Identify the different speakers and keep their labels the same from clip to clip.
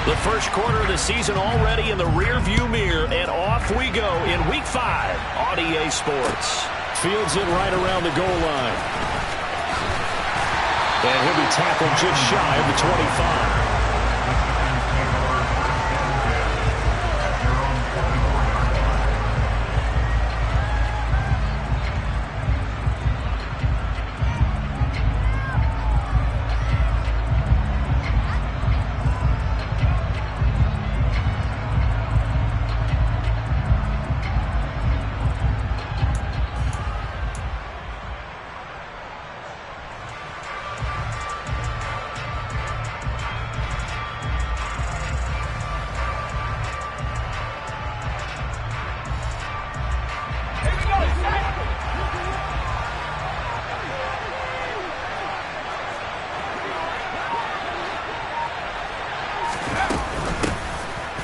Speaker 1: The first quarter of the season already in the rearview mirror, and off we go in Week 5 on EA Sports.
Speaker 2: Fields it right around the goal line. And he'll be tackled just shy of the 25.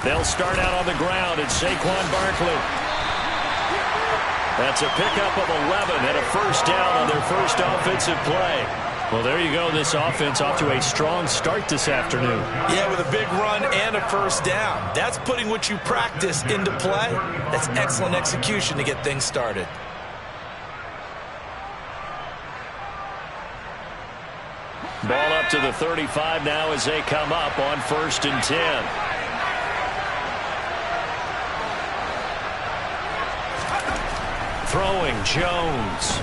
Speaker 1: They'll start out on the ground. It's Saquon Barkley. That's a pickup of 11 and a first down on their first offensive play. Well, there you go. This offense off to a strong start this afternoon.
Speaker 3: Yeah, with a big run and a first down. That's putting what you practice into play. That's excellent execution to get things started.
Speaker 1: Ball up to the 35 now as they come up on 1st and 10. Throwing, Jones.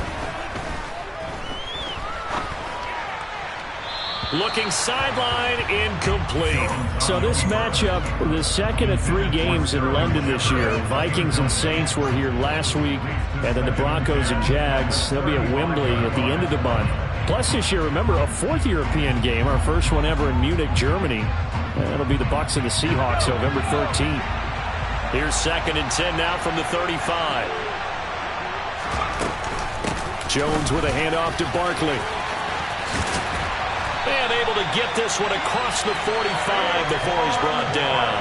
Speaker 1: Looking sideline, incomplete.
Speaker 2: So this matchup, the second of 3 games in London this year. Vikings and Saints were here last week, and then the Broncos and Jags, they'll be at Wembley at the end of the month. Plus this year, remember, a 4th European game, our first one ever in Munich, Germany. That'll be the Bucs and the Seahawks November 13th.
Speaker 1: Here's 2nd and 10 now from the 35.
Speaker 2: Jones with a handoff to Barkley.
Speaker 1: And able to get this one across the 45 before he's brought down.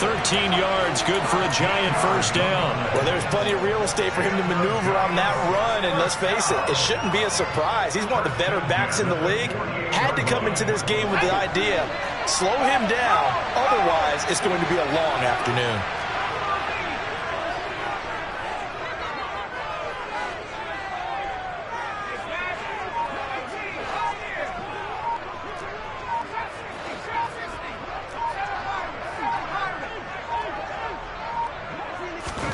Speaker 1: 13 yards, good for a giant first down.
Speaker 3: Well, there's plenty of real estate for him to maneuver on that run, and let's face it, it shouldn't be a surprise. He's one of the better backs in the league. Had to come into this game with the idea, slow him down, otherwise it's going to be a long afternoon.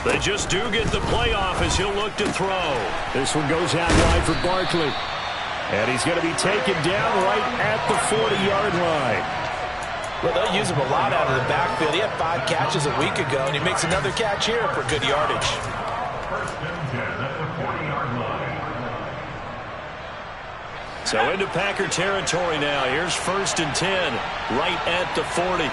Speaker 1: They just do get the playoff as he'll look to throw.
Speaker 2: This one goes out wide for Barkley. And he's going to be taken down right at the 40-yard line.
Speaker 3: Well, they'll use him a lot out of the backfield. He had 5 catches a week ago, and he makes another catch here for good yardage.
Speaker 1: So into Packer territory now. Here's 1st and 10, right at the 40.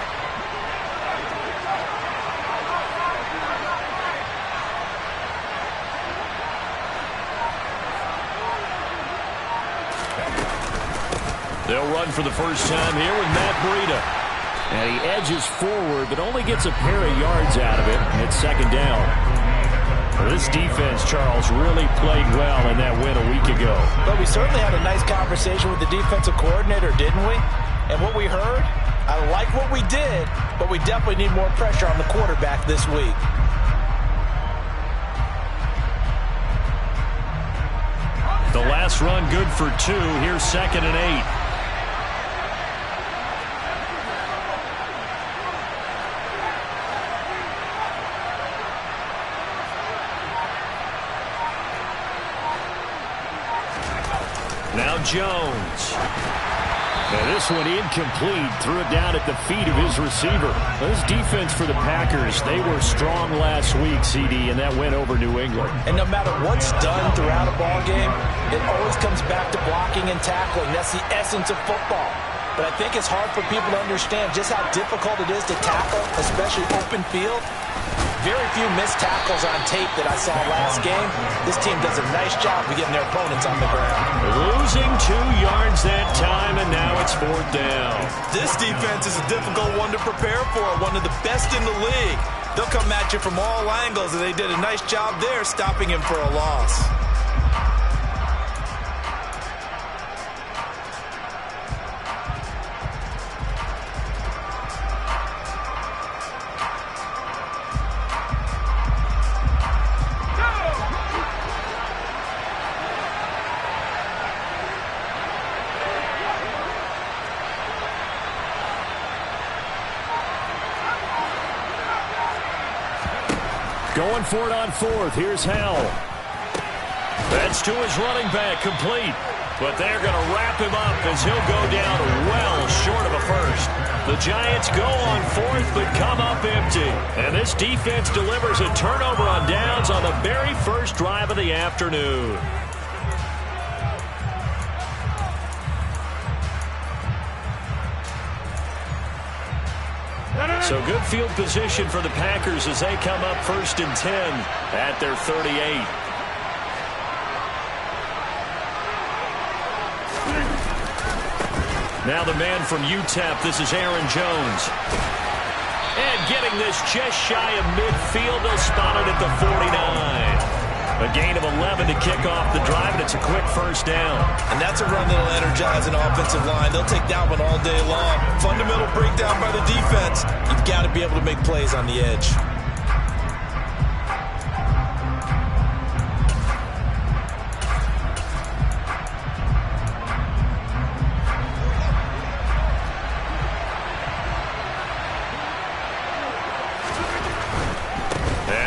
Speaker 1: They'll run for the first time here with Matt Breida.
Speaker 2: And he edges forward, but only gets a pair of yards out of it. It's 2nd down.
Speaker 1: Well, this defense, Charles, really played well in that win a week ago.
Speaker 3: But we certainly had a nice conversation with the defensive coordinator, didn't we? And what we heard, I like what we did, but we definitely need more pressure on the quarterback this week.
Speaker 1: The last run good for 2. Here's 2nd and 8. Now Jones.
Speaker 2: And this one incomplete. Threw it down at the feet of his receiver. This defense for the Packers, they were strong last week, CD, and that went over New England.
Speaker 3: And no matter what's done throughout a ball game, it always comes back to blocking and tackling. That's the essence of football. But I think it's hard for people to understand just how difficult it is to tackle, especially open field. Very few missed tackles on tape that I saw last game. This team does a nice job of getting their opponents on the ground.
Speaker 1: Losing 2 yards that time, and now it's 4th down.
Speaker 3: This defense is a difficult one to prepare for, one of the best in the league. They'll come at you from all angles, and they did a nice job there stopping him for a loss.
Speaker 2: Going for it on fourth. Here's Howell.
Speaker 1: That's to his running back, complete. But they're going to wrap him up as he'll go down well short of a first. The Giants go on fourth but come up empty. And this defense delivers a turnover on downs on the very first drive of the afternoon. So good field position for the Packers as they come up 1st and 10 at their 38. Now the man from UTEP, this is Aaron Jones. And getting this just shy of midfield, they'll spot it at the 49. A gain of 11 to kick off the drive, and it's a quick first down.
Speaker 3: And that's a run that'll energize an offensive line. They'll take that one all day long. Fundamental breakdown by the defense. You've got to be able to make plays on the edge.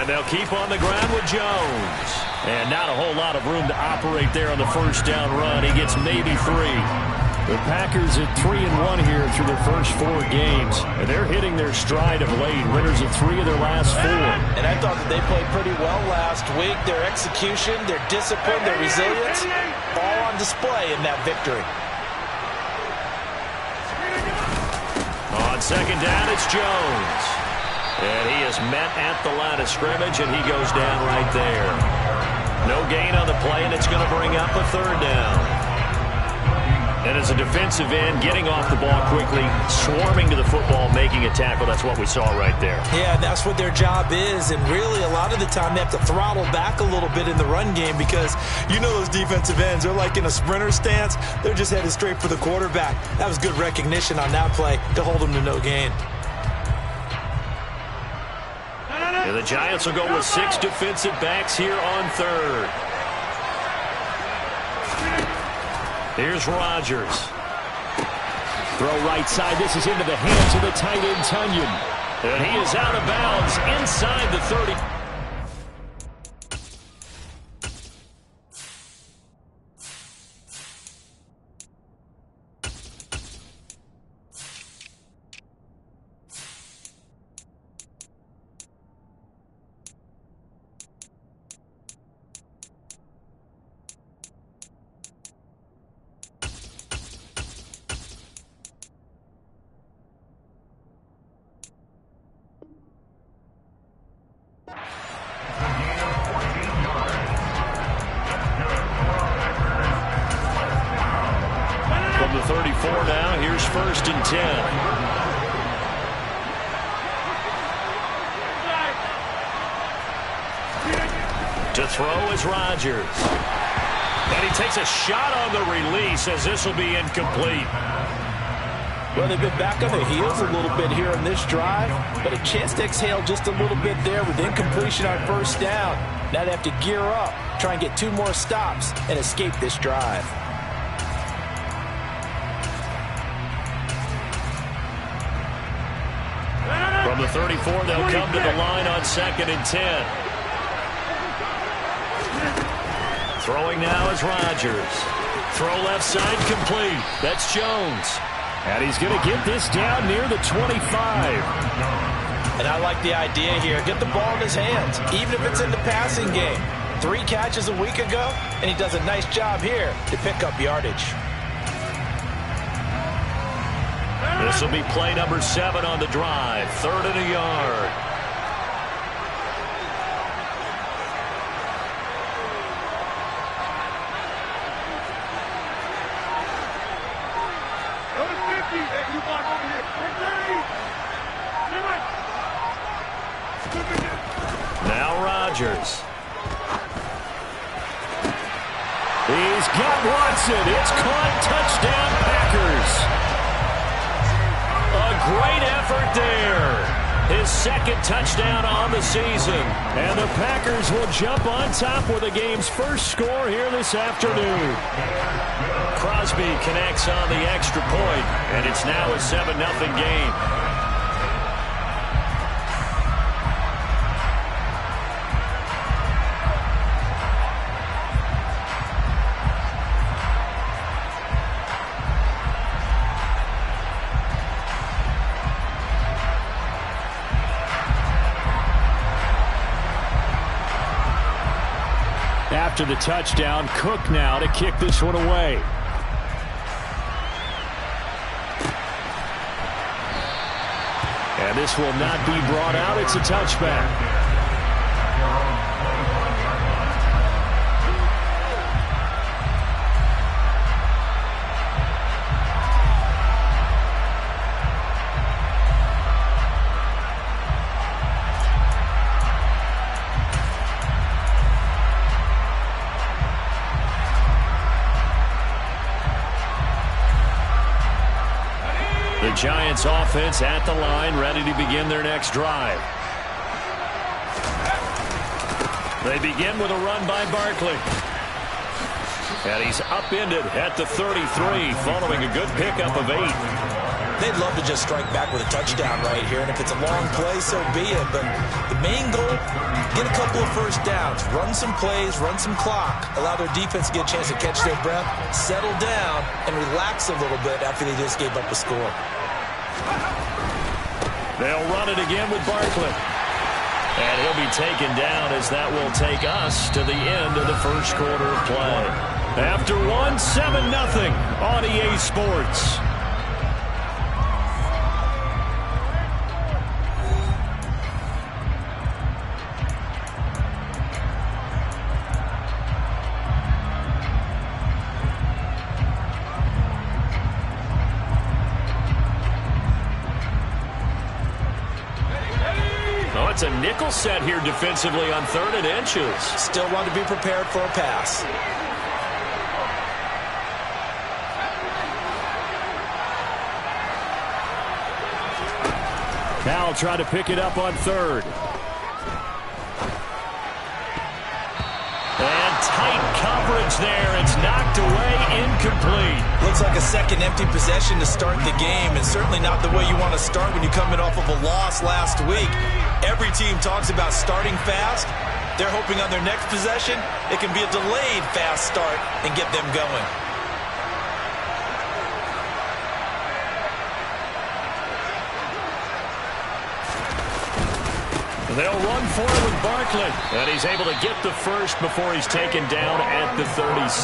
Speaker 1: They'll keep on the ground with Jones.
Speaker 2: And not a whole lot of room to operate there on the first down run. He gets maybe 3. The Packers at 3-1 here through their first 4 games. And they're hitting their stride of late. Winners of 3 of their last 4.
Speaker 3: And I thought that they played pretty well last week. Their execution, their discipline, their resilience, all on display in that victory.
Speaker 1: On second down, it's Jones. And he is met at the line of scrimmage, and he goes down right there. No gain on the play, and it's going to bring up a 3rd down. And as a defensive end, getting off the ball quickly, swarming to the football, making a tackle, that's what we saw right there.
Speaker 3: Yeah, that's what their job is, and really a lot of the time they have to throttle back a little bit in the run game because you know those defensive ends, they're like in a sprinter stance. They're just headed straight for the quarterback. That was good recognition on that play to hold them to no gain.
Speaker 1: And the Giants will go with 6 defensive backs here on 3rd. Here's Rodgers.
Speaker 2: Throw right side. This is into the hands of the tight end, Tunyon.
Speaker 1: And he is out of bounds inside the 30. From the 34 now, here's 1st and 10. To throw is Rodgers. And he takes a shot on the release as this will be incomplete.
Speaker 3: Well, they've been back on their heels a little bit here on this drive, but a chance to exhale just a little bit there with incompletion on 1st down. Now they have to gear up, try and get 2 more stops, and escape this drive.
Speaker 1: From the 34, they'll come to the line on 2nd and 10. Throwing now is Rodgers. Throw left side complete. That's Jones.
Speaker 2: And he's going to get this down near the 25.
Speaker 3: And I like the idea here. Get the ball in his hands, even if it's in the passing game. 3 catches a week ago, and he does a nice job here to pick up yardage.
Speaker 1: This will be play number 7 on the drive. 3rd and a yard. Now Rodgers.
Speaker 2: He's got Watson. It's caught. Touchdown, Packers.
Speaker 1: A great effort there. His 2nd touchdown on the season.
Speaker 2: And the Packers will jump on top with the game's first score here this afternoon.
Speaker 1: Crosby connects on the extra point, and it's now a 7-0 game.
Speaker 2: after the touchdown. Cook now to kick this one away. And this will not be brought out. It's a touchback. The Giants offense at the line, ready to begin their next drive. They begin with a run by Barkley. And he's upended at the 33 following a good pickup of 8.
Speaker 3: They'd love to just strike back with a touchdown right here, and if it's a long play, so be it. But the main goal, get a couple of first downs, run some plays, run some clock, allow their defense to get a chance to catch their breath, settle down, and relax a little bit after they just gave up a score.
Speaker 2: They'll run it again with Barkley. And he'll be taken down as that will take us to the end of the first quarter of play. After 7-0 on EA Sports. It's a nickel set here defensively on 3rd and inches.
Speaker 3: Still want to be prepared for a pass.
Speaker 2: Now try to pick it up on 3rd. And tight coverage there. It's knocked away, incomplete.
Speaker 3: Looks like a second empty possession to start the game, and certainly not the way you want to start when you're coming off of a loss last week. Every team talks about starting fast. They're hoping on their next possession, it can be a delayed fast start and get them going.
Speaker 2: They'll run for it with Barkley. And he's able to get the first before he's taken down at the 36.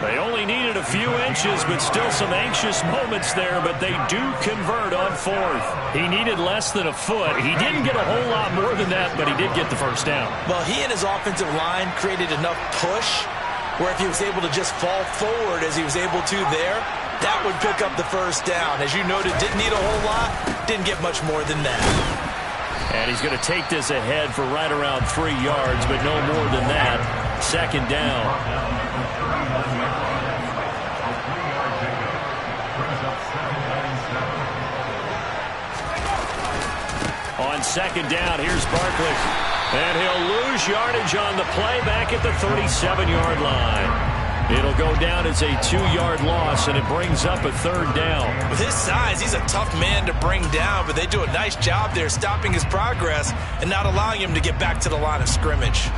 Speaker 2: They only needed a few inches, but still some anxious moments there, but they do convert on 4th. He needed less than a foot. He didn't get a whole lot more than that, but he did get the first down.
Speaker 3: Well, he and his offensive line created enough push where if he was able to just fall forward as he was able to there, that would pick up the first down. As you noted, didn't need a whole lot, didn't get much more than that.
Speaker 2: And he's going to take this ahead for right around 3 yards, but no more than that. 2nd down. On 2nd down, here's Barkley. And he'll lose yardage on the play back at the 37-yard line. It'll go down as a 2-yard loss, and it brings up a 3rd down.
Speaker 3: With his size, he's a tough man to bring down, but they do a nice job there stopping his progress and not allowing him to get back to the line of scrimmage.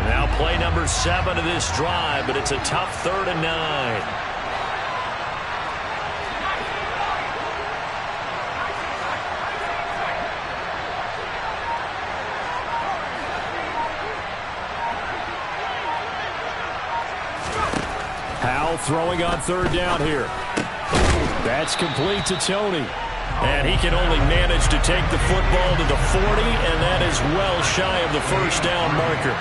Speaker 2: Now play number 7 of this drive, but it's a tough 3rd and 9. Howell throwing on 3rd down here. That's complete to Tony. And he can only manage to take the football to the 40, and that is well shy of the first down marker.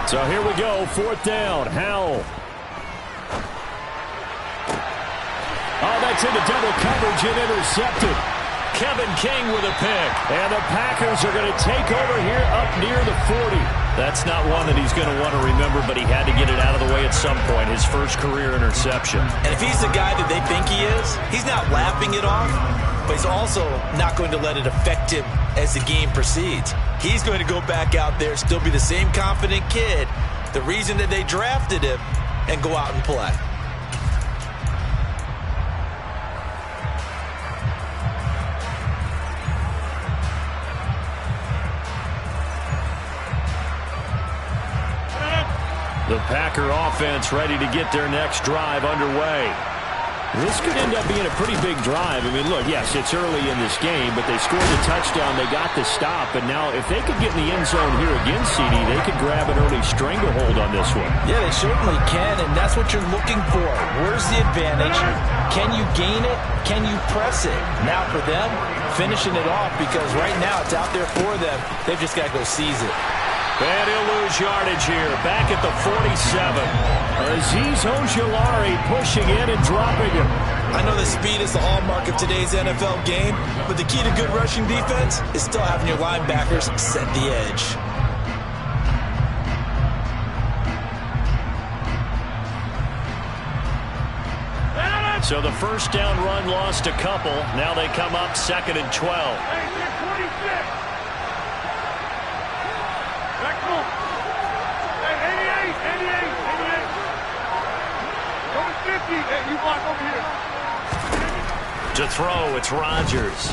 Speaker 2: So here we go, 4th down, Howell. Oh, that's into double coverage and intercepted. Kevin King with a pick. And the Packers are going to take over here up near the 40. That's not one that he's going to want to remember, but he had to get it out of the way at some point. His first career interception.
Speaker 3: And if he's the guy that they think he is, he's not laughing it off, but he's also not going to let it affect him as the game proceeds. He's going to go back out there, still be the same confident kid, the reason that they drafted him, and go out and play.
Speaker 1: The Packer offense ready to get their next drive underway.
Speaker 2: This could end up being a pretty big drive. I mean, look, yes, it's early in this game, but they scored a touchdown. They got the stop, and now if they could get in the end zone here again, CD, they could grab an early stranglehold on this one.
Speaker 3: Yeah, they certainly can, and that's what you're looking for. Where's the advantage? Can you gain it? Can you press it? Now for them, finishing it off, because right now it's out there for them. They've just got to go seize it.
Speaker 1: And he'll lose yardage here, back at the 47.
Speaker 2: Azeez Ojulari pushing in and dropping him.
Speaker 3: I know that speed is the hallmark of today's NFL game, but the key to good rushing defense is still having your linebackers set the edge.
Speaker 1: So the first down run lost a couple. Now they come up 2nd and 12. To throw, it's Rodgers.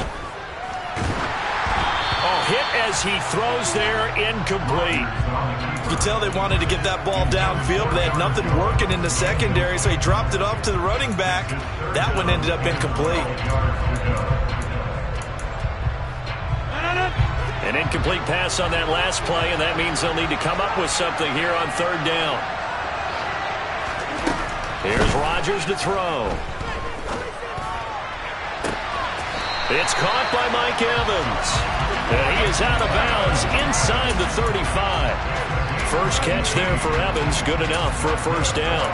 Speaker 1: Oh, hit as he throws there, incomplete.
Speaker 3: You can tell they wanted to get that ball downfield, but they had nothing working in the secondary, so he dropped it off to the running back. That one ended up incomplete.
Speaker 1: An incomplete pass on that last play, and that means they'll need to come up with something here on 3rd down. Here's Rodgers to throw. It's caught by Mike Evans. And he is out of bounds inside the 35. First catch there for Evans, good enough for a first down.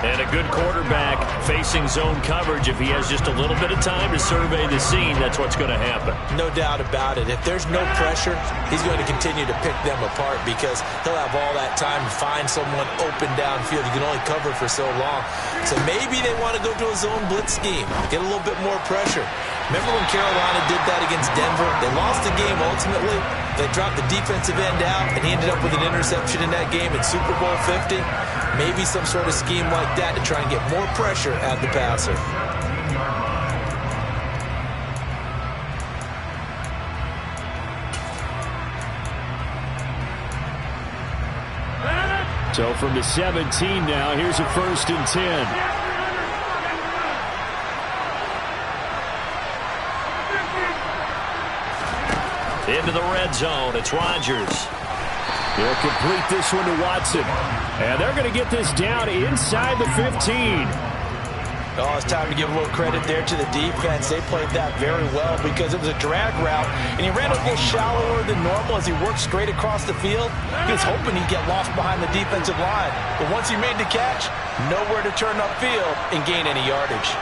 Speaker 1: And a good quarterback facing zone coverage. If he has just a little bit of time to survey the scene, that's what's going to happen.
Speaker 3: No doubt about it. If there's no pressure, he's going to continue to pick them apart because he'll have all that time to find someone open downfield. You can only cover for so long. So maybe they want to go to a zone blitz scheme, get a little bit more pressure. Remember when Carolina did that against Denver? They lost the game ultimately. They dropped the defensive end out, and he ended up with an interception in that game in Super Bowl 50. Maybe some sort of scheme like that to try and get more pressure at the passer.
Speaker 2: So from the 17 now, here's a 1st and 10.
Speaker 1: Into the red zone, it's Rodgers.
Speaker 2: They'll complete this one to Watson. And they're going to get this down inside the 15.
Speaker 3: Oh, it's time to give a little credit there to the defense. They played that very well because it was a drag route, and he ran a little shallower than normal as he worked straight across the field. He was hoping he'd get lost behind the defensive line. But once he made the catch, nowhere to turn upfield and gain any yardage.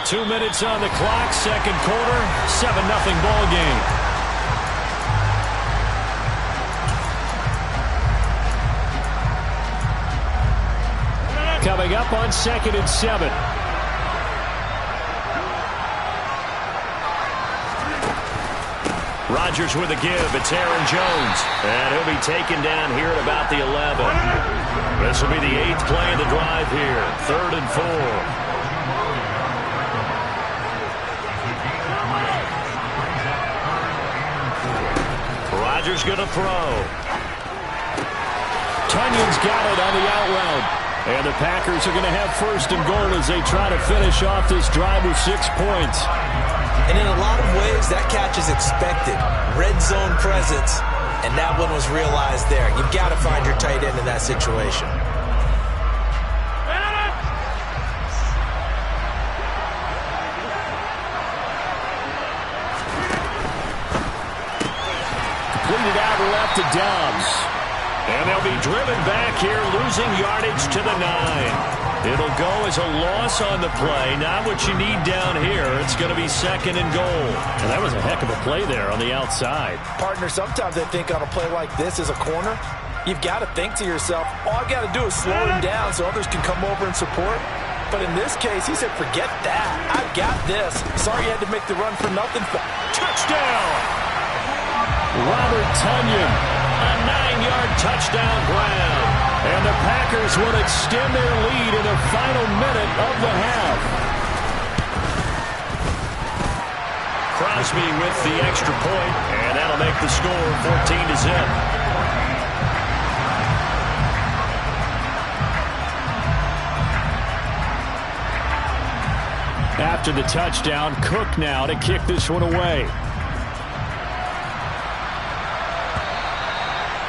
Speaker 1: 2 minutes on the clock, 2nd quarter, 7-0 ball game.
Speaker 2: Coming up on 2nd and 7.
Speaker 1: Rodgers with a give. It's Aaron Jones. And he'll be taken down here at about the 11. This will be the 8th play of the drive here. 3rd and 4. Rodgers going to throw.
Speaker 2: Tunyon's got it on the out route. And the Packers are going to have 1st and goal as they try to finish off this drive with 6 points.
Speaker 3: And in a lot of ways, that catch is expected. Red zone presence, and that one was realized there. You've got to find your tight end in that situation.
Speaker 2: Completed out left to Dobbs.
Speaker 1: And they'll be driven back here, losing yardage to the 9. It'll go as a loss on the play. Not what you need down here. It's going to be 2nd and goal.
Speaker 2: And that was a heck of a play there on the outside.
Speaker 3: Partner, sometimes I think on a play like this as a corner, you've got to think to yourself, all I got to do is slow him down so others can come over and support. But in this case, he said, forget that. I've got this. Sorry you had to make the run for nothing.
Speaker 1: Touchdown!
Speaker 2: Robert Tonyan.
Speaker 1: A 9-yard touchdown grab.
Speaker 2: And the Packers will extend their lead in the final minute of the half.
Speaker 1: Crosby with the extra point, and that'll make the score 14-0.
Speaker 2: After the touchdown, Cook now to kick this one away.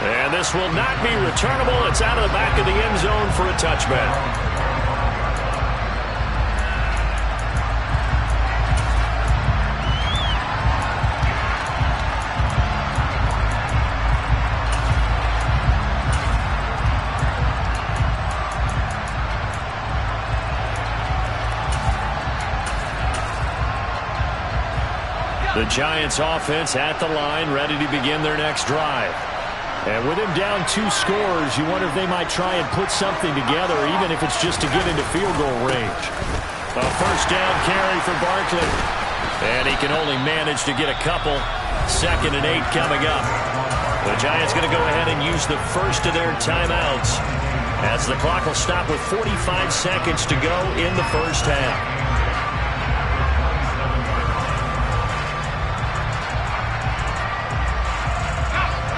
Speaker 1: And this will not be returnable. It's out of the back of the end zone for a touchback. The Giants offense at the line, ready to begin their next drive.
Speaker 2: And with him down 2 scores, you wonder if they might try and put something together, even if it's just to get into field goal range.
Speaker 1: A first down carry for Barkley. And he can only manage to get a couple. 2nd and 8 coming up. The Giants going to go ahead and use the first of their timeouts, as the clock will stop with 45 seconds to go in the first half.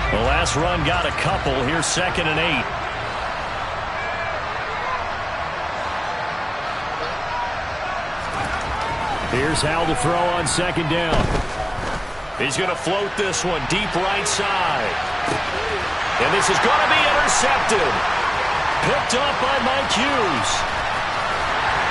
Speaker 1: The last run got a couple. Here's 2nd and 8.
Speaker 2: Here's Howell to throw on 2nd down.
Speaker 1: He's going to float this one deep right side. And this is going to be intercepted. Picked up by Mike Hughes.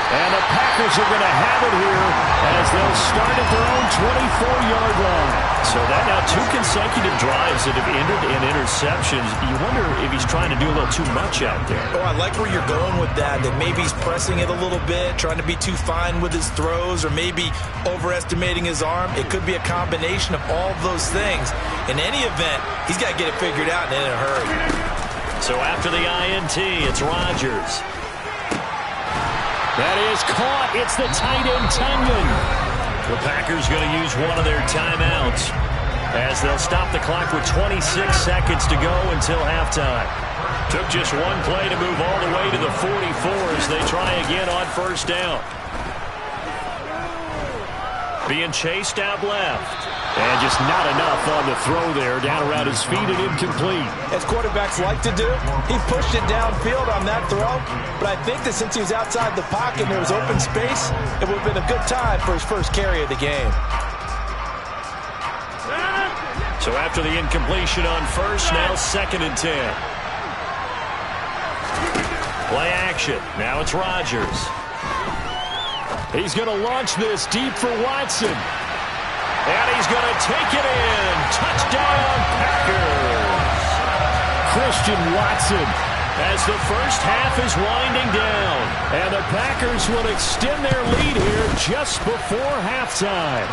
Speaker 2: And the Packers are going to have it here as they'll start at their own 24-yard line.
Speaker 1: So that now 2 consecutive drives that have ended in interceptions. You wonder if he's trying to do a little too much out there.
Speaker 3: Oh, I like where you're going with that maybe he's pressing it a little bit, trying to be too fine with his throws, or maybe overestimating his arm. It could be a combination of all of those things. In any event, he's got to get it figured out and in a hurry.
Speaker 1: So after the INT, it's Rodgers.
Speaker 2: That is caught. It's the tight end, Tunyon.
Speaker 1: The Packers going to use one of their timeouts, as they'll stop the clock with 26 seconds to go until halftime. Took just one play to move all the way to the 44 as they try again on first down. Being chased out left.
Speaker 2: And just not enough on the throw there. Down around his feet and incomplete.
Speaker 3: As quarterbacks like to do, he pushed it downfield on that throw. But I think that since he was outside the pocket and there was open space, it would have been a good time for his first carry of the game.
Speaker 1: So after the incompletion on first, now 2nd and 10. Play action. Now it's Rodgers.
Speaker 2: He's going to launch this deep for Watson.
Speaker 1: And he's going to take it in. Touchdown, Packers.
Speaker 2: Christian Watson.
Speaker 1: As the first half is winding down.
Speaker 2: And the Packers will extend their lead here just before halftime.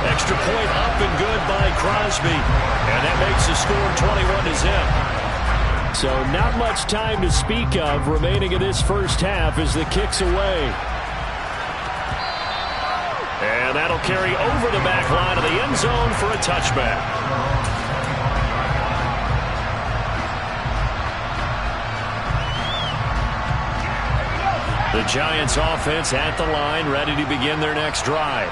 Speaker 1: Extra point up and good by Crosby. And that makes the score 21-0.
Speaker 2: So not much time to speak of remaining in this first half as the kick's away.
Speaker 1: And that'll carry over the back line of the end zone for a touchback. The Giants offense at the line, ready to begin their next drive.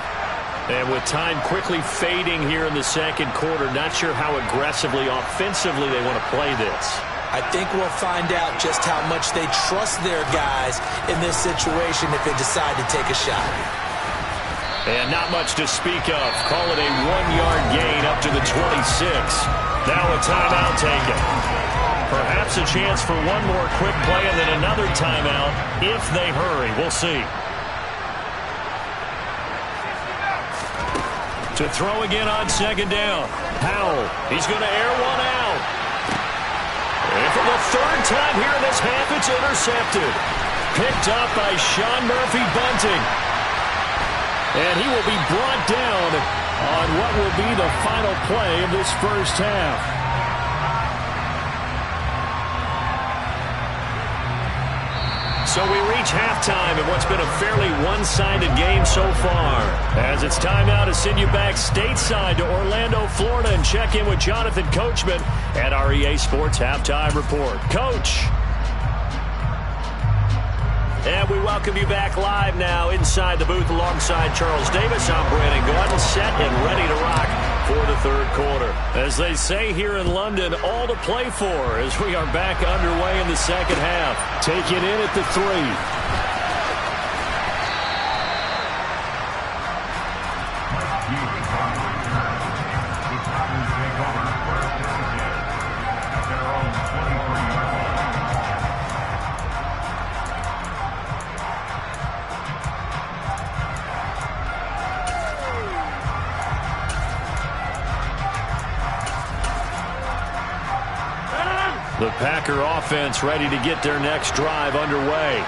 Speaker 1: And with time quickly fading here in the second quarter, not sure how aggressively, offensively they want to play this.
Speaker 3: I think we'll find out just how much they trust their guys in this situation if they decide to take a shot.
Speaker 1: And not much to speak of. Call it a 1-yard gain up to the 26. Now a timeout taken. Perhaps a chance for one more quick play and then another timeout if they hurry. We'll see. To throw again on 2nd down. Howell. He's going to air one out. And for the 3rd time here in this half, it's intercepted. Picked up by Sean Murphy-Bunting. And he will be brought down on what will be the final play of this first half. So we reach halftime in what's been a fairly one-sided game so far. As it's time now to send you back stateside to Orlando, Florida, and check in with Jonathan Coachman at our EA Sports Halftime Report. Coach. And we welcome you back live now inside the booth alongside Charles Davis. I'm Brandon Gaudin, set and ready to rock for the third quarter. As they say here in London, all to play for as we are back underway in the second half.
Speaker 2: Take it in at the 3. The Packer offense ready to get their next drive underway.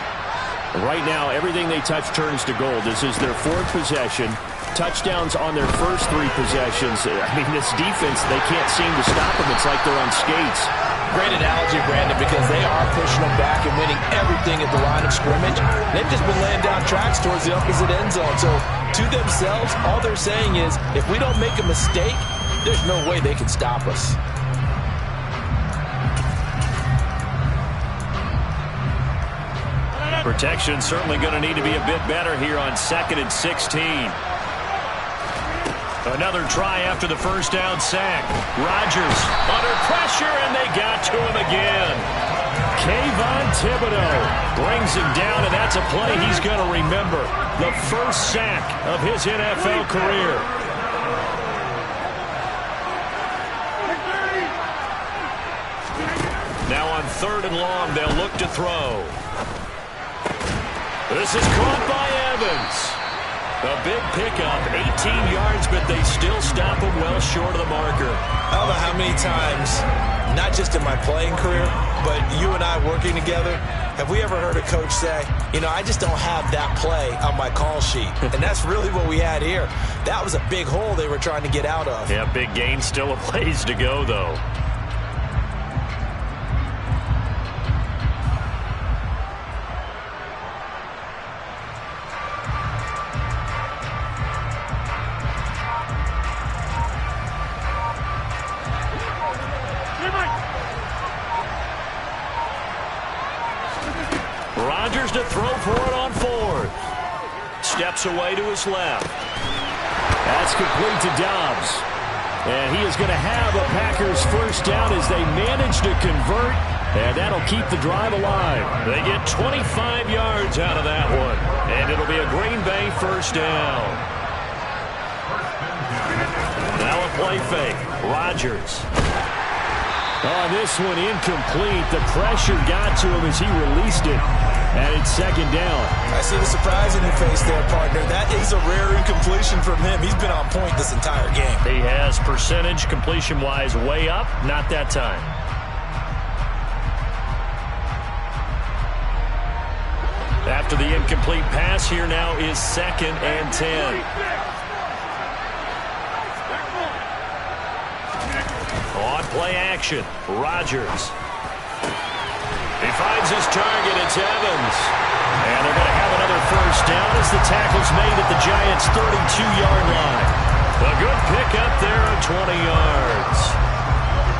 Speaker 2: Right now, everything they touch turns to gold. This is their 4th possession. Touchdowns on their first 3 possessions. I mean, this defense, they can't seem to stop them. It's like they're on skates.
Speaker 3: Great analogy, Brandon, because they are pushing them back and winning everything at the line of scrimmage. They've just been laying down tracks towards the opposite end zone. So, to themselves, all they're saying is, if we don't make a mistake, there's no way they can stop us.
Speaker 1: Protection certainly going to need to be a bit better here on 2nd and 16. Another try after the first down sack. Rodgers under pressure, and they got to him again. Kayvon Thibodeaux brings him down, and that's a play he's going to remember. The first sack of his NFL career. Now on 3rd and long, they'll look to throw. This is caught by Evans. A big pickup, 18 yards, but they still stop him well short of the marker.
Speaker 3: I don't know how many times, not just in my playing career, but you and I working together, have we ever heard a coach say, you know, I just don't have that play on my call sheet. And that's really what we had here. That was a big hole they were trying to get out of.
Speaker 1: Yeah, big gain, still a ways to go, though. Rodgers to throw for it on 4th. Steps away to his left.
Speaker 2: That's complete to Dobbs. And he is going to have a Packers first down as they manage to convert. And that'll keep the drive alive.
Speaker 1: They get 25 yards out of that one. And it'll be a Green Bay first down. Now a play fake. Rodgers.
Speaker 2: Oh, this one incomplete. The pressure got to him as he released it. And it's 2nd down.
Speaker 3: I see the surprise in your face there, partner. That is a rare incompletion from him. He's been on point this entire game.
Speaker 1: He has percentage completion-wise way up. Not that time. After the incomplete pass, here now is 2nd and 10. On play action, Rodgers. He finds his target, it's Evans. And they're going to have another first down as the tackle's made at the Giants' 32-yard line. A good pickup there of 20 yards.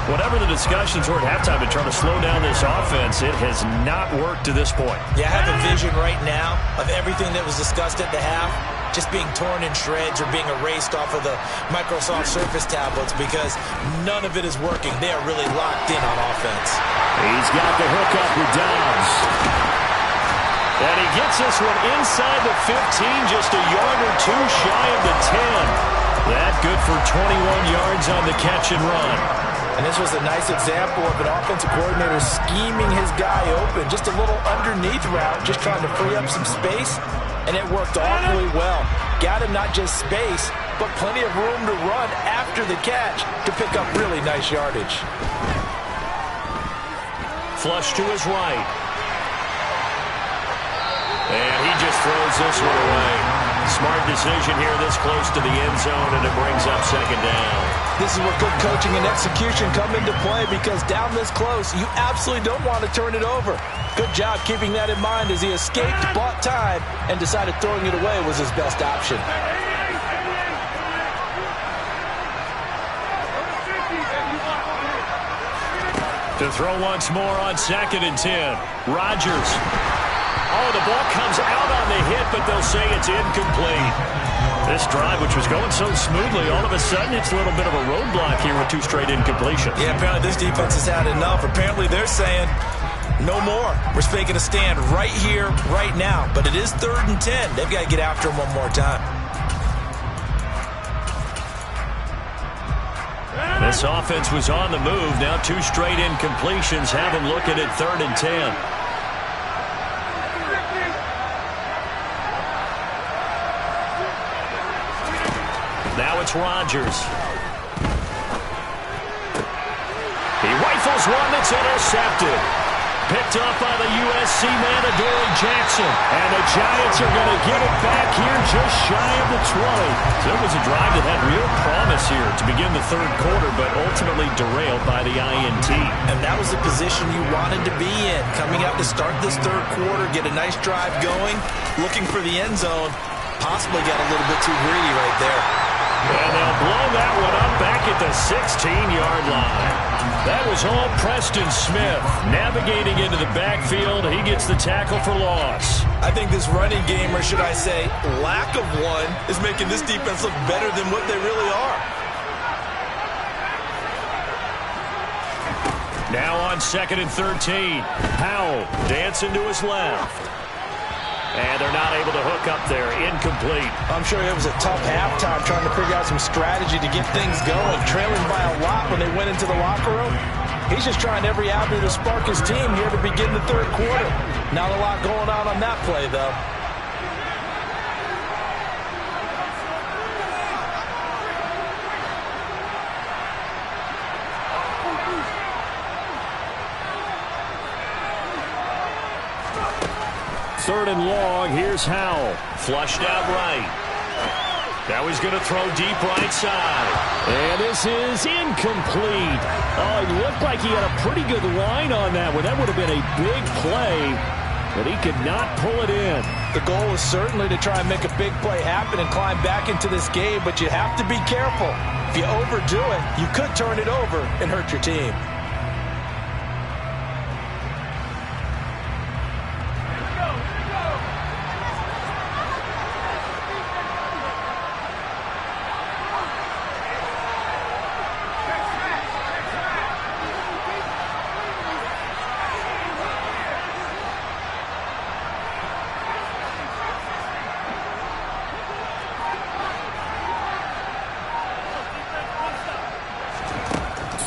Speaker 1: Whatever the discussions were at halftime to try to slow down this offense, it has not worked to this point.
Speaker 3: Yeah, I have a vision right now of everything that was discussed at the half just being torn in shreds or being erased off of the Microsoft Surface tablets because none of it is working. They are really locked in on offense.
Speaker 2: He's got the hook up with Dobbs.
Speaker 1: And he gets this one inside the 15, just a yard or two shy of the 10. That good for 21 yards on the catch and run.
Speaker 3: And this was a nice example of an offensive coordinator scheming his guy open. Just a little underneath route, just trying to free up some space. And it worked awfully well. Got him not just space, but plenty of room to run after the catch to pick up really nice yardage.
Speaker 1: Flush to his right. And he just throws this one away. Smart decision here this close to the end zone, and it brings up 2nd down.
Speaker 3: This is where good coaching and execution come into play because down this close, you absolutely don't want to turn it over. Good job keeping that in mind as he escaped, bought time, and decided throwing it away was his best option.
Speaker 1: To throw once more on 2nd and 10. Rodgers Oh, the ball comes out on the hit, but they'll say it's incomplete. This drive, which was going so smoothly, all of a sudden it's a little bit of a roadblock here with 2 straight incompletions.
Speaker 3: Yeah, apparently this defense has had enough. Apparently they're saying, no more. We're making a stand right here, right now. But it is 3rd and 10. They've got to get after him one more time.
Speaker 1: This offense was on the move. Now 2 straight incompletions have them looking at 3rd and 10. Now it's Rodgers. He rifles one that's intercepted. Picked up by the USC man, Adoree Jackson. And the Giants are going to get it back here just shy of the 20. So it was a drive that had real promise here to begin the 3rd quarter, but ultimately derailed by the INT.
Speaker 3: And that was the position you wanted to be in. Coming out to start this 3rd quarter, get a nice drive going, looking for the end zone. Possibly got a little bit too greedy right there.
Speaker 1: And they'll blow that one up back at the 16-yard line. That was all Preston Smith navigating into the backfield. He gets the tackle for loss.
Speaker 3: I think this running game, or should I say lack of one, is making this defense look better than what they really are.
Speaker 1: Now on 2nd and 13. Howell dancing to his left. And they're not able to hook up there. Incomplete.
Speaker 3: I'm sure it was a tough halftime trying to figure out some strategy to get things going. Trailing by a lot when they went into the locker room. He's just trying every avenue to spark his team here to begin the 3rd quarter. Not a lot going on that play, though.
Speaker 2: Third and long. Here's Howell.
Speaker 1: Flushed out right. Now he's going to throw deep right side.
Speaker 2: And this is incomplete. Oh, it looked like he had a pretty good line on that one. That would have been a big play, but he could not pull it in.
Speaker 3: The goal is certainly to try and make a big play happen and climb back into this game, but you have to be careful. If you overdo it, you could turn it over and hurt your team.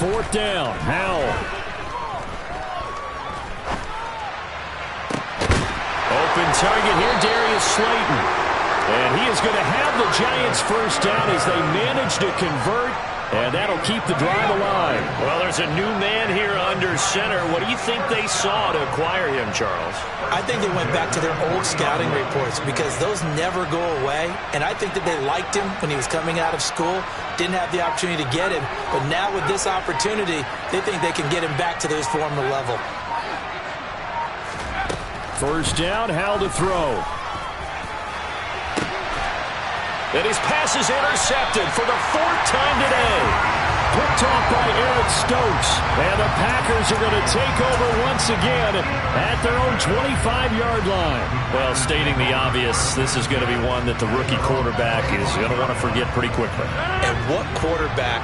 Speaker 2: Fourth down. Howell.
Speaker 1: Open target here, Darius Slayton.
Speaker 2: And he is going to have the Giants first down as they manage to convert. And that'll keep the drive alive.
Speaker 1: Well, there's a new man here under center. What do you think they saw to acquire him, Charles?
Speaker 3: I think they went back to their old scouting reports because those never go away. And I think that they liked him when he was coming out of school. Didn't have the opportunity to get him. But now with this opportunity, they think they can get him back to his former level.
Speaker 2: First down, Howell to throw.
Speaker 1: And his pass is intercepted for the 4th time today.
Speaker 2: Picked off by Eric Stokes. And the Packers are going to take over once again at their own 25-yard line.
Speaker 1: Well, stating the obvious, this is going to be one that the rookie quarterback is going to want to forget pretty quickly.
Speaker 3: And what quarterback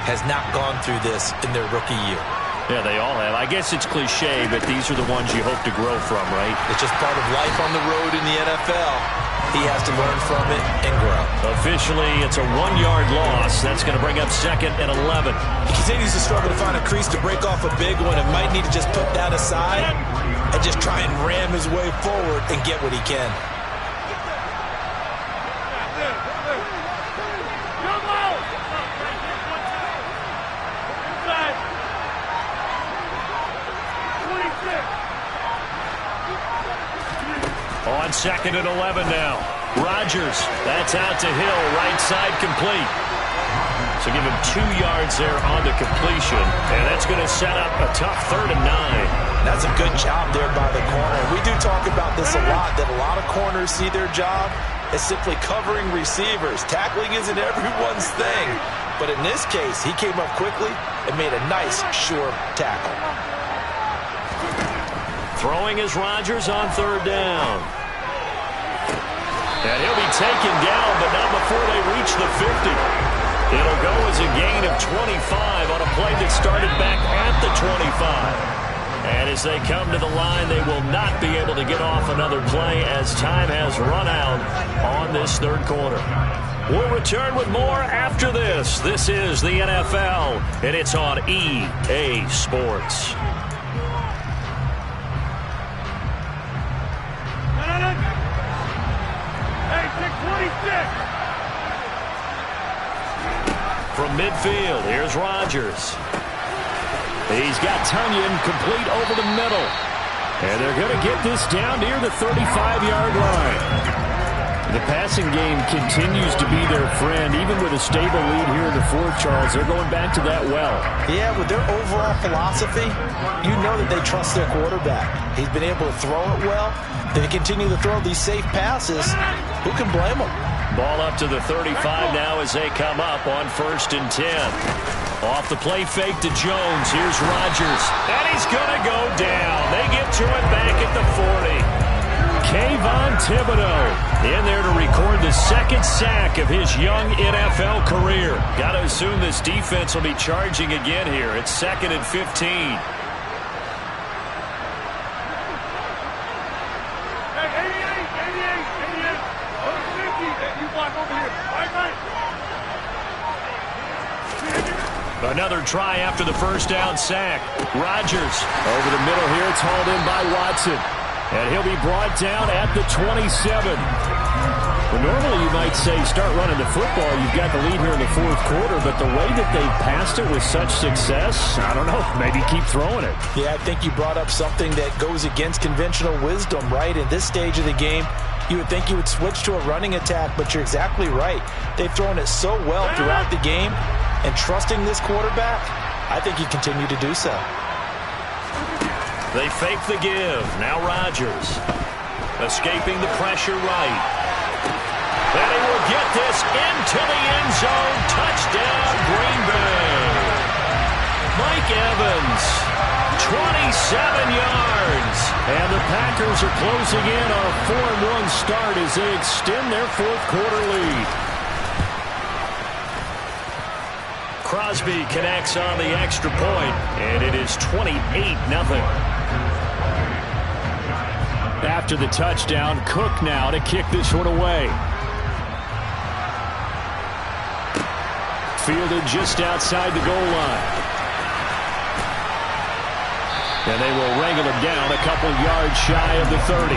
Speaker 3: has not gone through this in their rookie year?
Speaker 1: Yeah, they all have. I guess it's cliche, but these are the ones you hope to grow from, right?
Speaker 3: It's just part of life on the road in the NFL. He has to learn from it and grow.
Speaker 1: Officially, it's a 1-yard loss. That's going to bring up 2nd and 11.
Speaker 3: He continues to struggle to find a crease to break off a big one and might need to just put that aside and just try and ram his way forward and get what he can.
Speaker 1: On 2nd and 11 now. Rodgers, that's out to Hill, right side complete. So give him 2 yards there on the completion, and that's going to set up a tough 3rd and 9.
Speaker 3: That's a good job there by the corner. We do talk about this a lot, that a lot of corners see their job as simply covering receivers. Tackling isn't everyone's thing, but in this case, he came up quickly and made a nice, sure tackle.
Speaker 1: Throwing is Rodgers on 3rd down. And he'll be taken down, but not before they reach the 50. It'll go as a gain of 25 on a play that started back at the 25. And as they come to the line, they will not be able to get off another play as time has run out on this 3rd quarter. We'll return with more after this. This is the NFL, and it's on EA Sports. From midfield, here's Rodgers. He's got Tunyon complete over the middle. And they're going to get this down near the 35-yard line. The passing game continues to be their friend. Even with a stable lead here in the 4th, Charles, they're going back to that well. Yeah, with their overall philosophy, you know that they trust their quarterback. He's been able to throw it well. They continue to throw these safe passes. Who can blame them? Ball up to the 35 now as they come up on 1st and 10. Off the play fake to Jones. Here's Rodgers. And he's going to go down. They get to it back at the 40. Kayvon Thibodeaux in there to record the 2nd sack of his young NFL career. Got to assume this defense will be charging again here. It's 2nd and 15. Another try after the 1st down sack. Rodgers over the middle here. It's hauled in by Watson. And he'll be brought down at the 27. Well, normally you might say start running the football. You've got the lead here in the 4th quarter. But the way that they passed it with such success, I don't know, maybe keep throwing it. Yeah, I think you brought up something that goes against conventional wisdom, right? In this stage of the game, you would think you would switch to a running attack, but you're exactly right. They've thrown it so well throughout the game. And trusting this quarterback, I think you continue to do so. They fake the give. Now Rodgers. Escaping the pressure right. And he will get this into the end zone. Touchdown, Green Bay. Mike Evans, 27 yards. And the Packers are closing in on a 4-1 start as they extend their 4th quarter lead. Crosby connects on the extra point, and it is 28-0. After the touchdown, Cook now to kick this one away. Fielded just outside the goal line. And they will wrangle him down a couple yards shy of the 30.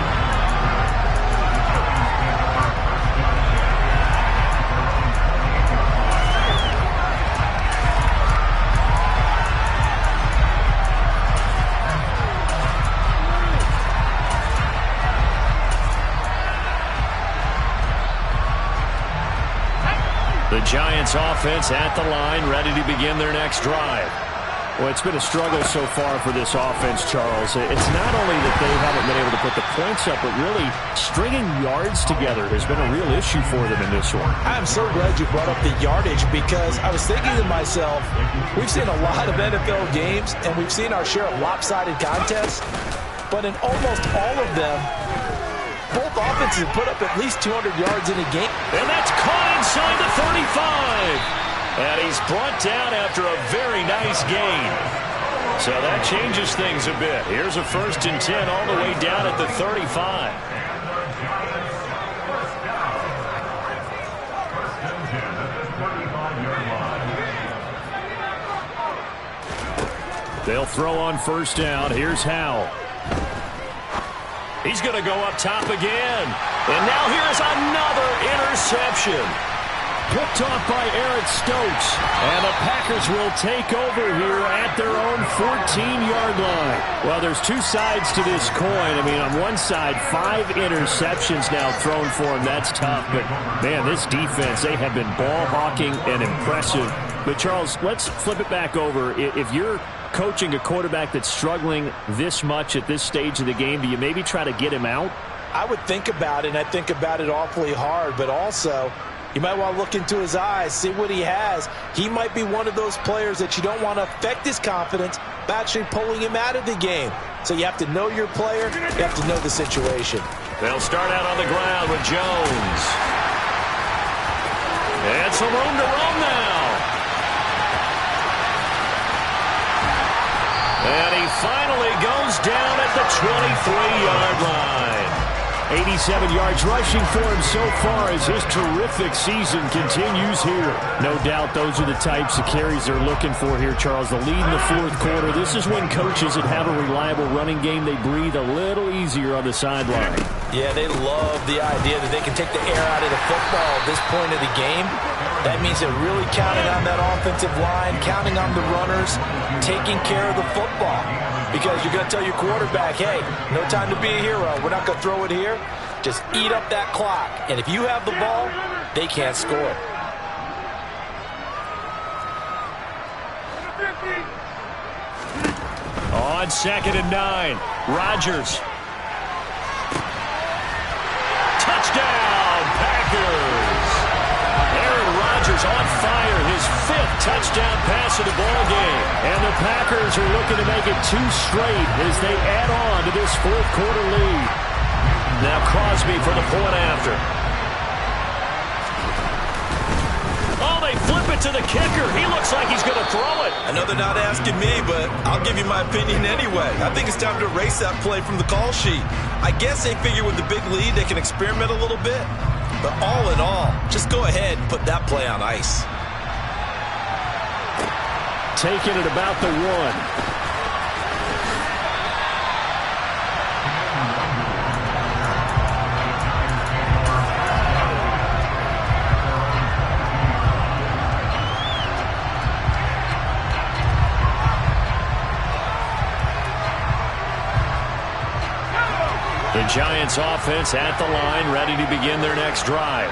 Speaker 1: The Giants offense at the line, ready to begin their next drive. Well, it's been a struggle so far for this offense, Charles. It's not only that they haven't been able to put the points up, but really stringing yards together has been a real issue for them in this one. I'm so glad you brought up the yardage because I was thinking to myself, we've seen a lot of NFL games, and we've seen our share of lopsided contests, but in almost all of them, both offenses put up at least 200 yards in a game. And that's caught inside the 35. And he's brought down after a very nice gain. So that changes things a bit. Here's a 1st and 10 all the way down at the 35. They'll throw on 1st down. Here's Howell. He's going to go up top again. And now here's another interception. Picked off by Eric Stokes. And the Packers will take over here at their own 14-yard line. Well, there's two sides to this coin. I mean, on one side, 5 interceptions now thrown for him. That's tough. But, man, this defense, they have been ball hawking and impressive. But, Charles, let's flip it back over. If you're coaching a quarterback that's struggling this much at this stage of the game, do you maybe try to get him out? I would think about it, and I think about it awfully hard. But also,
Speaker 3: You might want to look into his eyes, see what he has. He might be one of those players that you don't want to affect his confidence by actually pulling him out of the game. So you have to know your player. You have to know the situation.
Speaker 1: They'll start out on the ground with Jones. And some room to roam now. And he finally goes down at the 23-yard line.
Speaker 2: 87 yards rushing for him so far as his terrific season continues here. No doubt those are the types of carries they're looking for here, Charles. The lead in the fourth quarter. This is when coaches that have a reliable running game, they breathe a little easier on the sideline.
Speaker 3: Yeah, they love the idea that they can take the air out of the football at this point of the game. That means they're really counting on that offensive line, counting on the runners, taking care of the football. Because you're going to tell your quarterback, hey, no time to be a hero. We're not going to throw it here. Just eat up that clock. And if you have the ball, they can't score.
Speaker 2: On 2nd and 9, Rodgers.
Speaker 1: Touchdown, Packers! Aaron Rodgers on fire, his 5th touchdown pass of the ball game.
Speaker 2: And the Packers are looking to make it 2 straight as they add on to this fourth quarter lead.
Speaker 1: Now Crosby for the point after. Oh, they flip it to the kicker. He looks like he's going to throw it.
Speaker 4: I know they're not asking me, but I'll give you my opinion anyway. I think it's time to erase that play from the call sheet. I guess they figure with the big lead they can experiment a little bit. But all in all, just go ahead and put that play on ice.
Speaker 2: Taking it about the 1.
Speaker 1: The Giants offense at the line, ready to begin their next drive.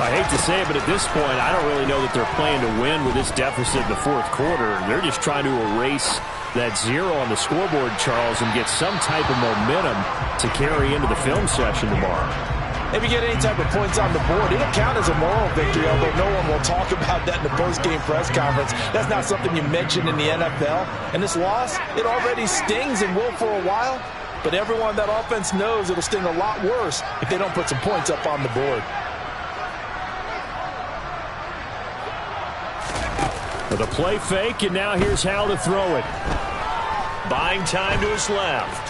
Speaker 2: I hate to say it, but at this point, I don't really know that they're playing to win with this deficit in the fourth quarter. They're just trying to erase that 0 on the scoreboard, Charles, and get some type of momentum to carry into the film session tomorrow.
Speaker 3: If you get any type of points on the board, it'll count as a moral victory, although no one will talk about that in the post-game press conference. That's not something you mention in the NFL. And this loss, it already stings and will for a while. But everyone on that offense knows it'll sting a lot worse if they don't put some points up on the board.
Speaker 2: With a play fake, and now here's how to throw it.
Speaker 1: Buying time to his left.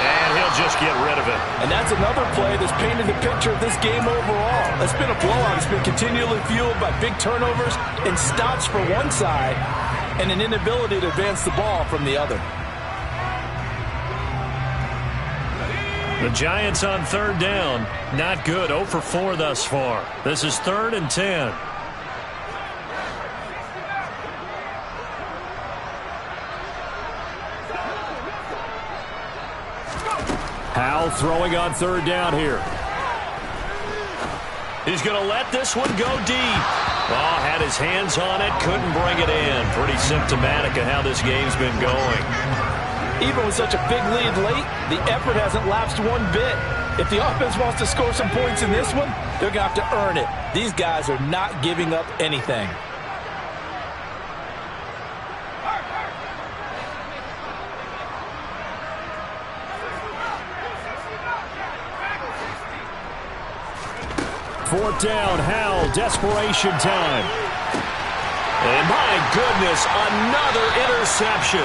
Speaker 1: And he'll just get rid of it.
Speaker 3: And that's another play that's painted the picture of this game overall. It's been a blowout. It's been continually fueled by big turnovers and stops for one side and an inability to advance the ball from the other.
Speaker 1: The Giants on 3rd down. Not good. 0 for 4 thus far. This is 3rd and 10.
Speaker 2: Howell throwing on 3rd down here.
Speaker 1: He's going to let this one go deep. Oh, had his hands on it, couldn't bring it in. Pretty symptomatic of how this game's been going.
Speaker 3: Even with such a big lead late, the effort hasn't lapsed one bit. If the offense wants to score some points in this one, they're going to have to earn it. These guys are not giving up anything.
Speaker 2: Fourth down, Howell, desperation time.
Speaker 1: And my goodness, another interception.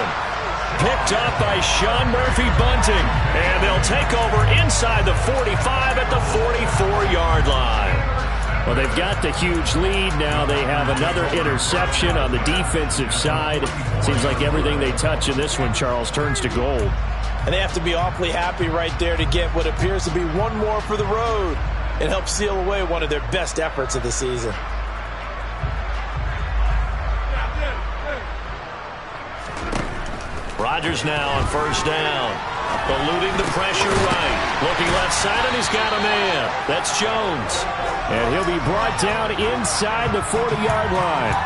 Speaker 1: Picked up by Sean Murphy-Bunting. And they'll take over inside the 45 at the 44-yard line.
Speaker 2: Well, they've got the huge lead. Now they have another interception on the defensive side. Seems like everything they touch in this one, Charles, turns to gold.
Speaker 3: And they have to be awfully happy right there to get what appears to be one more for the road. It helps seal away one of their best efforts of the season.
Speaker 1: Rodgers now on 1st down. Eluding the pressure right. Looking left side, and he's got a man. That's Jones.
Speaker 2: And he'll be brought down inside the 40-yard line.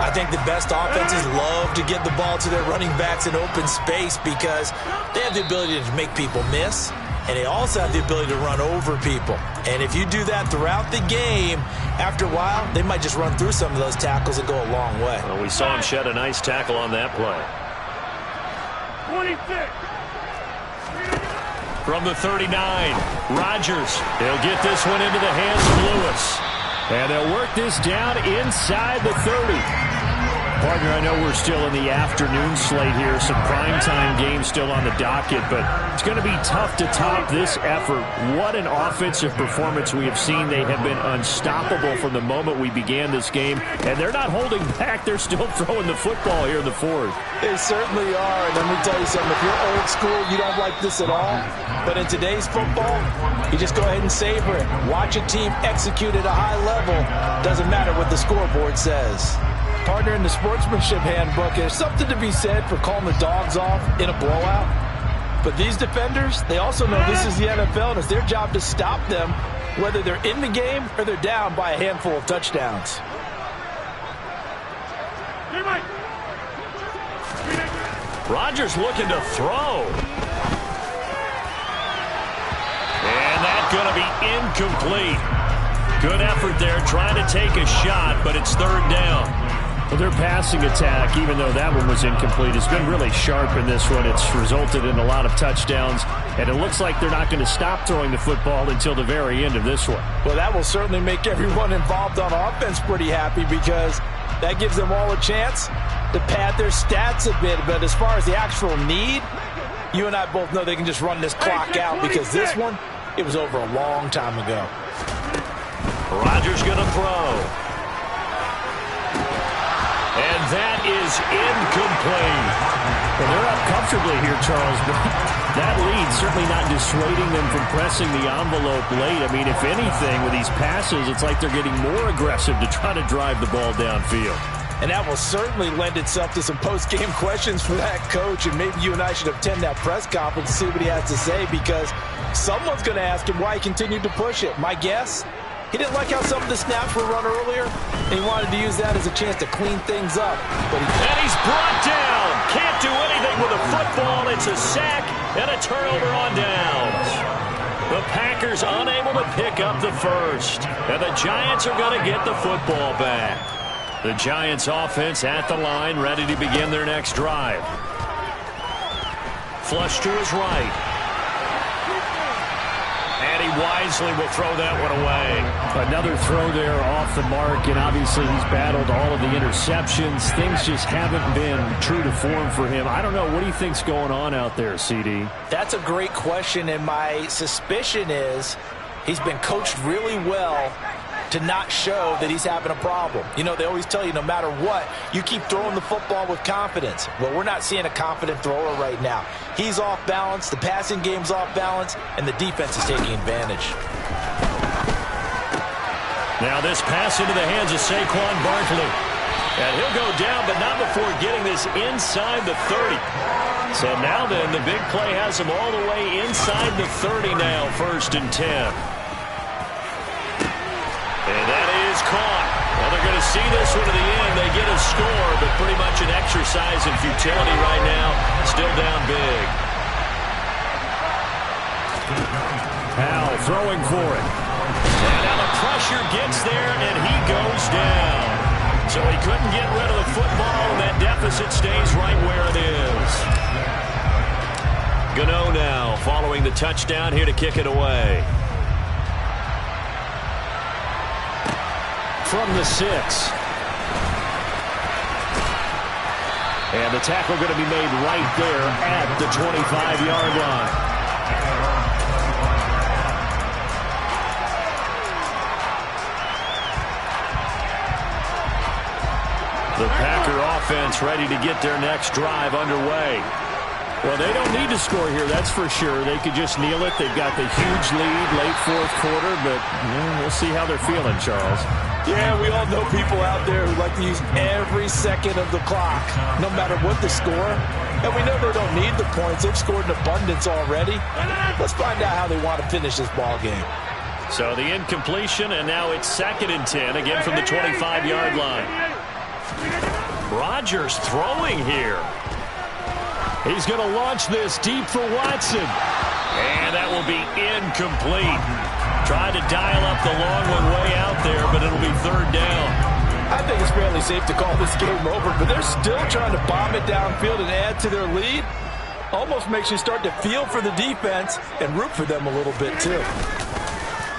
Speaker 3: I think the best offenses love to get the ball to their running backs in open space because they have the ability to make people miss. and they also have the ability to run over people. And if you do that throughout the game, after a while, they might just run through some of those tackles and go a long way.
Speaker 1: Well, we saw him shed a nice tackle on that play.
Speaker 2: 26.
Speaker 1: From the 39, Rodgers. He'll get this one into the hands of Lewis.
Speaker 2: And they'll work this down inside the 30. Partner, I know we're still in the afternoon slate here. Some primetime games still on the docket, but it's going to be tough to top this effort. What an offensive performance we have seen. They have been unstoppable from the moment we began this game, and they're not holding back. They're still throwing the football here in the fourth.
Speaker 3: They certainly are, and let me tell you something. If you're old school, you don't like this at all. But in today's football, you just go ahead and savor it. Watch a team execute at a high level. Doesn't matter what the scoreboard says. Partner, in the sportsmanship handbook, there's something to be said for calling the dogs off in a blowout. But these defenders, they also know this is the NFL, and it's their job to stop them, whether they're in the game or they're down by a handful of touchdowns.
Speaker 1: Rodgers looking to throw. And that's going to be incomplete. Good effort there, trying to take a shot, but it's third down.
Speaker 2: Well, their passing attack, even though that one was incomplete, has been really sharp in this one. It's resulted in a lot of touchdowns, and it looks like they're not going to stop throwing the football until the very end of this one.
Speaker 3: Well, that will certainly make everyone involved on offense pretty happy, because that gives them all a chance to pad their stats a bit. But as far as the actual need, you and I both know they can just run this clock out, because this one, it was over a long time ago.
Speaker 1: Rodgers going to throw. And that is incomplete.
Speaker 2: Well, they're up comfortably here, Charles, but that lead certainly not dissuading them from pressing the envelope late. I mean, if anything, with these passes, it's like they're getting more aggressive to try to drive the ball downfield.
Speaker 3: And that will certainly lend itself to some post-game questions for that coach, and maybe you and I should attend that press conference and see what he has to say, because someone's going to ask him why he continued to push it. My guess, he didn't like how some of the snaps were run earlier, and he wanted to use that as a chance to clean things up.
Speaker 1: And he's brought down. Can't do anything with a football. It's a sack and a turnover on downs. The Packers unable to pick up the first, and the Giants are going to get the football back. The Giants offense at the line, ready to begin their next drive. Flush to his right. And he wisely will throw that one away.
Speaker 2: Another throw there off the mark, and obviously he's battled all of the interceptions. Things just haven't been true to form for him. I don't know. What do you think's going on out there, CD?
Speaker 3: That's a great question, and my suspicion is he's been coached really well to not show that he's having a problem. You know, they always tell you no matter what, you keep throwing the football with confidence. Well, we're not seeing a confident thrower right now. He's off balance, the passing game's off balance, and the defense is taking advantage.
Speaker 1: Now this pass into the hands of Saquon Barkley. And he'll go down, but not before getting this inside the 30. So now then, the big play has him all the way inside the 30 now, 1st and 10. And that is caught. Well, they're going to see this one to the end. They get a score, but pretty much an exercise in futility right now. Still down big.
Speaker 2: Powell throwing for it.
Speaker 1: And now the pressure gets there, and he goes down. So he couldn't get rid of the football, and that deficit stays right where it is. Gano now following the touchdown here to kick it away.
Speaker 2: From the 6. And the tackle going to be made right there at the 25-yard line.
Speaker 1: The Packer offense ready to get their next drive underway.
Speaker 2: Well, they don't need to score here, that's for sure. They could just kneel it. They've got the huge lead late 4th quarter, but we'll see how they're feeling, Charles.
Speaker 3: Yeah, we all know people out there who like to use every second of the clock, no matter what the score. And we know they don't need the points. They've scored in abundance already. Let's find out how they want to finish this ball game.
Speaker 1: So the incompletion, and now it's 2nd and 10, again from the 25-yard line. Rodgers throwing here. He's going to launch this deep for Watson. And that will to be incomplete. Tried to dial up the long one way out there, but it'll be third down.
Speaker 3: I think it's fairly safe to call this game over, but they're still trying to bomb it downfield and add to their lead. Almost makes you start to feel for the defense and root for them a little bit, too.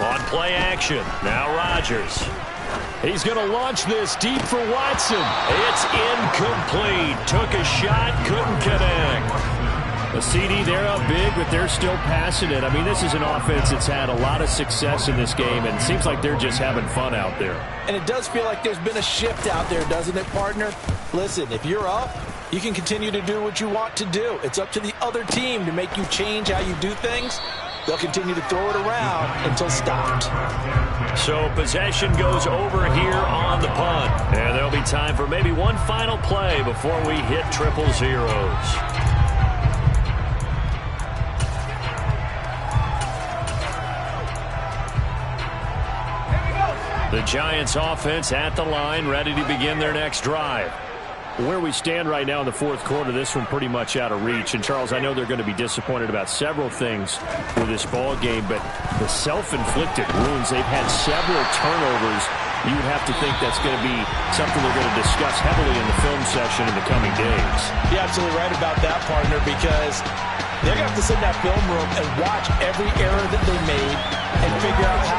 Speaker 1: On play action, now Rodgers. He's going to launch this deep for Watson. It's incomplete. Took a shot, couldn't connect.
Speaker 2: The CD, they're up big, but they're still passing it. I mean, this is an offense that's had a lot of success in this game, and it seems like they're just having fun out there.
Speaker 3: And it does feel like there's been a shift out there, doesn't it, partner? Listen, if you're up, you can continue to do what you want to do. It's up to the other team to make you change how you do things. They'll continue to throw it around until stopped.
Speaker 1: So possession goes over here on the punt. And there'll be time for maybe one final play before we hit triple zeros. The Giants offense at the line, ready to begin their next drive.
Speaker 2: Where we stand right now in the fourth quarter, this one pretty much out of reach. And, Charles, I know they're going to be disappointed about several things with this ball game, but the self-inflicted wounds, they've had several turnovers. You would have to think that's going to be something they're going to discuss heavily in the film session in the coming days.
Speaker 3: You're absolutely right about that, partner, because they're going to have to sit in that film room and watch every error that they made,